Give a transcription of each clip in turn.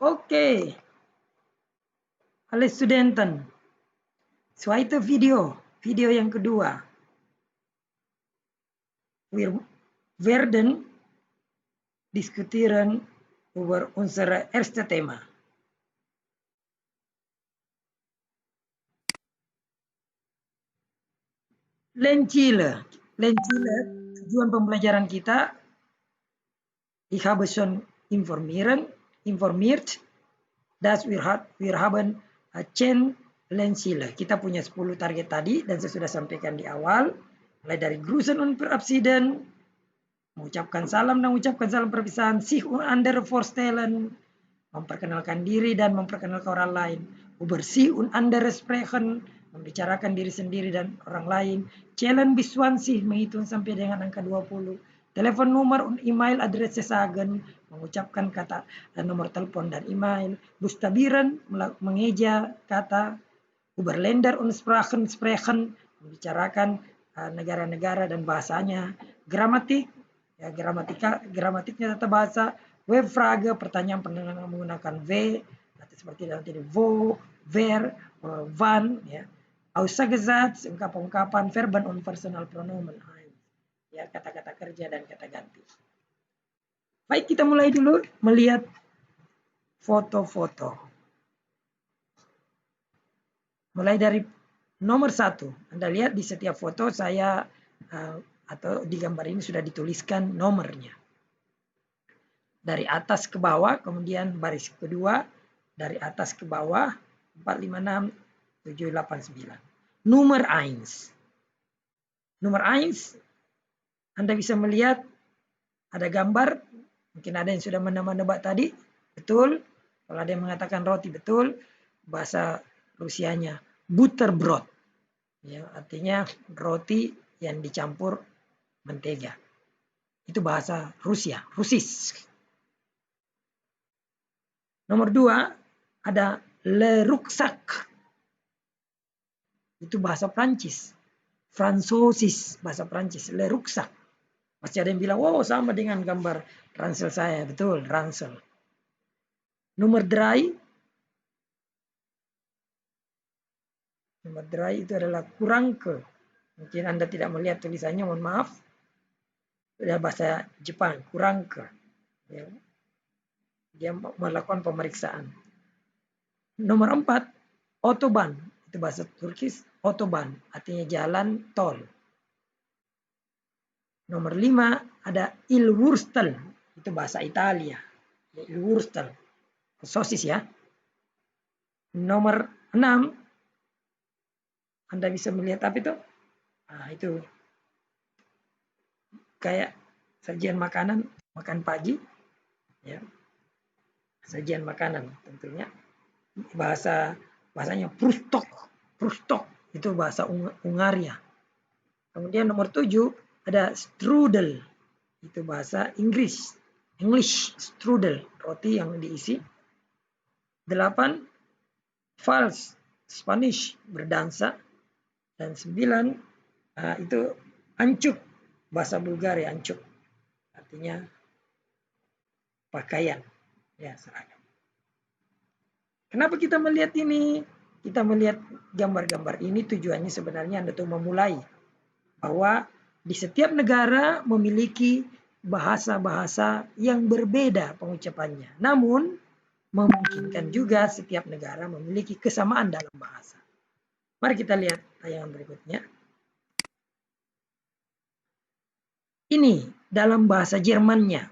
Oke, alle Studenten. Zweite video yang kedua. Wir werden diskutieren über unser erstes Thema. Lernziele. Lernziele, tujuan pembelajaran kita. Ich habe schon informiert, dass wir haben 10 Lernziele. Kita punya 10 target tadi dan saya sudah sampaikan di awal. Mulai dari Grüßen und Verabschieden, mengucapkan salam dan mengucapkan salam perpisahan, sich und andere vorstellen, memperkenalkan diri dan memperkenalkan orang lain, über sich und andere sprechen, membicarakan diri sendiri dan orang lain, zählen bis 20, menghitung sampai dengan angka 20, telepon nomor und email adresse sagen, mengucapkan kata dan nomor telepon dan email, bustabieren, mengeja kata, über Länder und Sprachen sprechen, membicarakan negara-negara dan bahasanya, gramatik, ya, gramatiknya tata bahasa, Webfrage, pertanyaan menggunakan V, seperti nanti wo, wer, wann, ya. Aussagesatz, ungkapan-ungkapan, Verben und personal pronomen, ya, kata-kata kerja dan kata ganti. Baik, kita mulai dulu melihat foto-foto. Mulai dari nomor 1. Anda lihat di setiap foto saya atau di gambar ini sudah dituliskan nomornya. Dari atas ke bawah, kemudian baris kedua, dari atas ke bawah, 4, 5, 6, 7, 8, 9. Nomor 1. Nomor 1, Anda bisa melihat ada gambar, mungkin ada yang sudah menebak tadi, betul. Kalau ada yang mengatakan roti, betul. Bahasa Rusianya, Butterbrot. Ya, artinya roti yang dicampur mentega. Itu bahasa Rusia, Rusis. Nomor 2, ada le rucksack. Itu bahasa Prancis. Fransosis, bahasa Prancis, le rucksack. Masih ada yang bilang, wow, sama dengan gambar ransel saya. Betul, ransel. Nomor 3. Nomor 3 itu adalah kurangke. Mungkin Anda tidak melihat tulisannya, mohon maaf. Itu bahasa Jepang, kurangke. Ya. Dia melakukan pemeriksaan. Nomor 4, Autobahn. Itu bahasa Turkis, Autobahn. Artinya jalan tol. Nomor 5, ada Il Wurstel. Itu bahasa Italia. Il Wurstel. Sosis ya. Nomor 6, Anda bisa melihat apa itu? Nah, itu kayak sajian makanan, makan pagi. Ya. Sajian makanan tentunya. Bahasanya prustok. Prustok itu bahasa Hungaria. Kemudian nomor 7 ada strudel. Itu bahasa Inggris. English strudel, roti yang diisi. 8, vals, Spanish, berdansa. Dan 9, itu ancuk, bahasa Bulgaria, ancuk. Artinya pakaian. Ya, seragam. Kenapa kita melihat ini? Kita melihat gambar-gambar ini tujuannya sebenarnya untuk memulai bahwa di setiap negara memiliki bahasa-bahasa yang berbeda pengucapannya. Namun, memungkinkan juga setiap negara memiliki kesamaan dalam bahasa. Mari kita lihat tayangan berikutnya. Ini dalam bahasa Jermannya.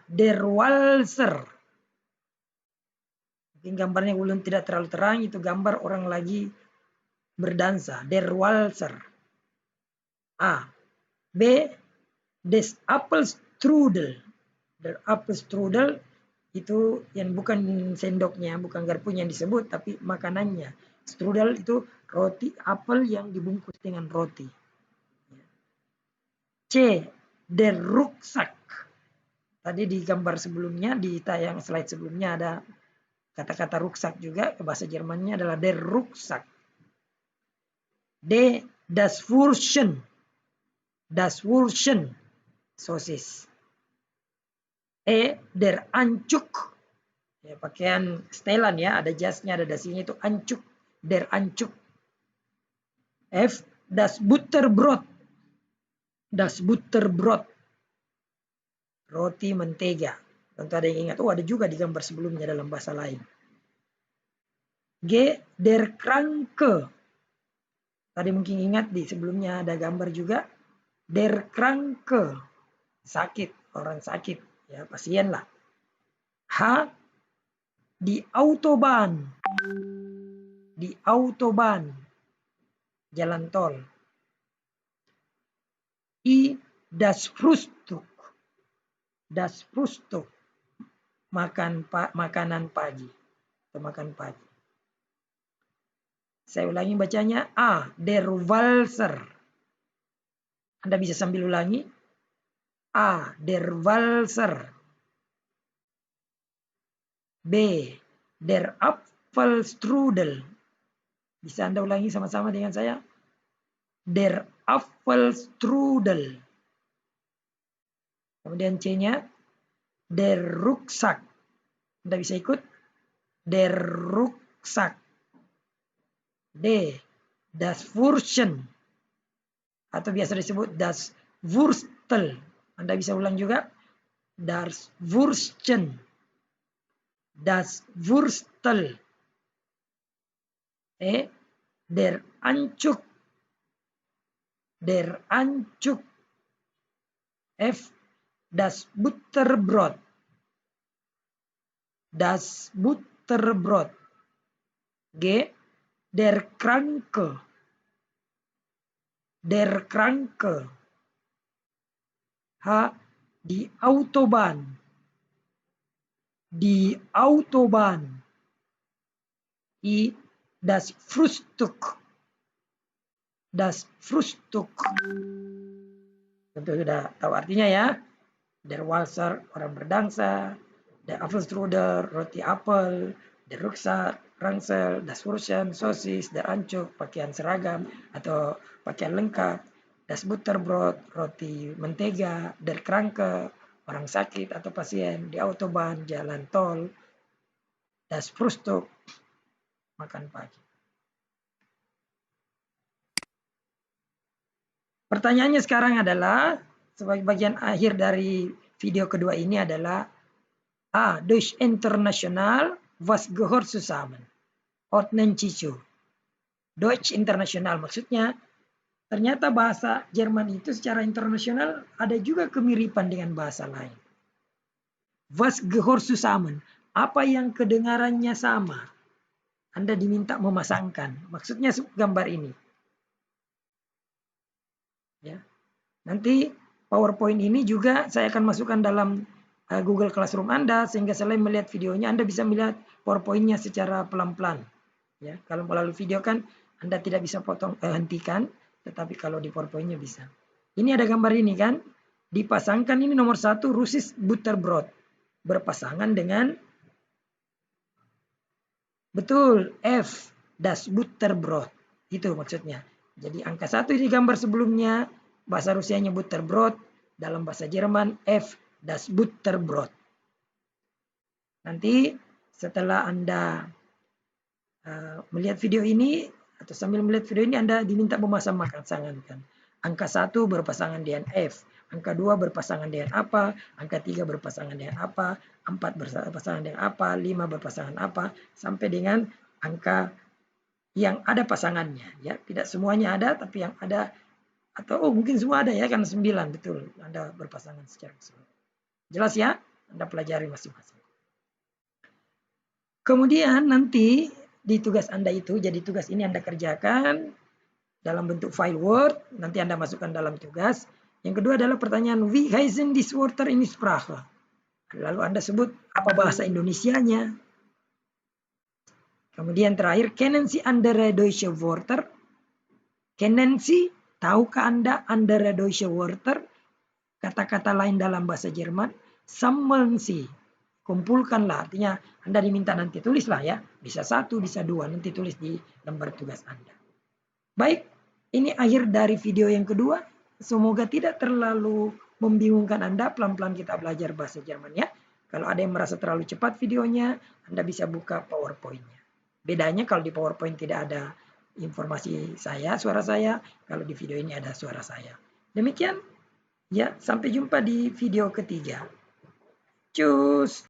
Der Walzer. Mungkin gambarnya belum tidak terlalu terang, itu gambar orang lagi berdansa. Der Walzer. B, des Apfelstrudel. Der Apfelstrudel itu yang bukan sendoknya, bukan garpunya yang disebut, tapi makanannya. Strudel itu roti apel yang dibungkus dengan roti. C, der Rucksack. Tadi di gambar sebelumnya, di tayang slide sebelumnya ada kata-kata rucksack juga, bahasa Jermannya adalah der Rucksack. D, das Würstchen. Das Würstchen, sosis. Der Anzug. Ya, pakaian setelan ya, ada jasnya, ada dasinya, itu Anzug. Der Anzug. F. Das Butterbrot. Das Butterbrot. Roti mentega. Tentu ada yang ingat, oh ada juga di gambar sebelumnya dalam bahasa lain. G. Der Kranke. Tadi mungkin ingat di sebelumnya ada gambar juga. Der Kranke. Sakit, orang sakit. Ya, pasien lah. H. Die Autobahn. Die Autobahn. Jalan tol. I. Das Frühstück. Das Frühstück. Makanan pagi. Atau makan pagi. Saya ulangi bacanya. A. Der Walser. Anda bisa sambil ulangi. A. Der Walser. B. Der Apfelstrudel. Bisa Anda ulangi sama-sama dengan saya. Der Apfelstrudel. Kemudian C-nya. Der Rucksack. Anda bisa ikut. Der Rucksack. D. Das Würstchen. Atau biasa disebut das Wurstel. Anda bisa ulang juga. Das Würstchen. Das Wurstel. E. Der Anzug. Der Anzug. F. Das Butterbrot. Das Butterbrot. G. Der Kranke. Der Kranke. H. Die Autobahn. Die Autobahn. I. Das Frühstück. Das Frühstück. Tentu sudah tahu artinya ya. Der Walser, orang berdansa. Der Apfelstrudel, roti apel. Der Rucksack, ransel. Das Würstchen, sosis. Der Anzug, pakaian seragam atau pakaian lengkap. Das Butterbrot, roti mentega. Der Kranke, orang sakit atau pasien. Die Autobahn, jalan tol. Das Frühstück, makan pagi. Pertanyaannya sekarang adalah, sebagai bagian akhir dari video kedua ini adalah A. Deutsch International, was gehört zusammen? Ordnen Cicu. Deutsch International maksudnya, ternyata bahasa Jerman itu secara internasional ada juga kemiripan dengan bahasa lain. Was gehört zusammen? Apa yang kedengarannya sama? Anda diminta memasangkan. Maksudnya gambar ini. Ya. Nanti PowerPoint ini juga saya akan masukkan dalam Google Classroom Anda, sehingga selain melihat videonya Anda bisa melihat PowerPoint-nya secara pelan-pelan. Ya, kalau melalui video kan Anda tidak bisa hentikan, tetapi kalau di PowerPoint-nya bisa. Ini ada gambar ini kan, dipasangkan ini nomor 1 Russisch Butterbrot berpasangan dengan betul F, das Butterbrot. Itu maksudnya. Jadi angka 1 di gambar sebelumnya, bahasa Rusianya Butterbrot, dalam bahasa Jerman F, das Butterbrot. Nanti setelah Anda melihat video ini, atau sambil melihat video ini Anda diminta memasang-masangkan. Angka 1 berpasangan dengan F, angka 2 berpasangan dengan apa, angka 3 berpasangan dengan apa, 4 berpasangan dengan apa, 5 berpasangan apa, sampai dengan angka yang ada pasangannya. Ya, tidak semuanya ada, tapi yang ada, atau mungkin semua ada ya, karena 9, betul. Anda berpasangan secara keseluruhan. Jelas ya? Anda pelajari masing-masing. Kemudian nanti di tugas Anda itu, jadi tugas ini Anda kerjakan dalam bentuk file Word, nanti Anda masukkan dalam tugas. Yang kedua adalah pertanyaan, wie heißen die Wörter in Sprache? Lalu Anda sebut apa bahasa Indonesianya. Kemudian terakhir, kennen Sie andere deutsche Wörter? Kennen Sie, tahukah Anda andere deutsche Wörter? Kata-kata lain dalam bahasa Jerman. Sammeln Sie, kumpulkanlah. Artinya Anda diminta nanti tulislah ya. Bisa 1, bisa 2. Nanti tulis di lembar tugas Anda. Baik, ini akhir dari video yang kedua. Semoga tidak terlalu membingungkan Anda, pelan-pelan kita belajar bahasa Jerman ya. Kalau ada yang merasa terlalu cepat videonya, Anda bisa buka PowerPoint-nya. Bedanya kalau di PowerPoint tidak ada informasi saya, suara saya, kalau di video ini ada suara saya. Demikian, ya, sampai jumpa di video ketiga. Cus!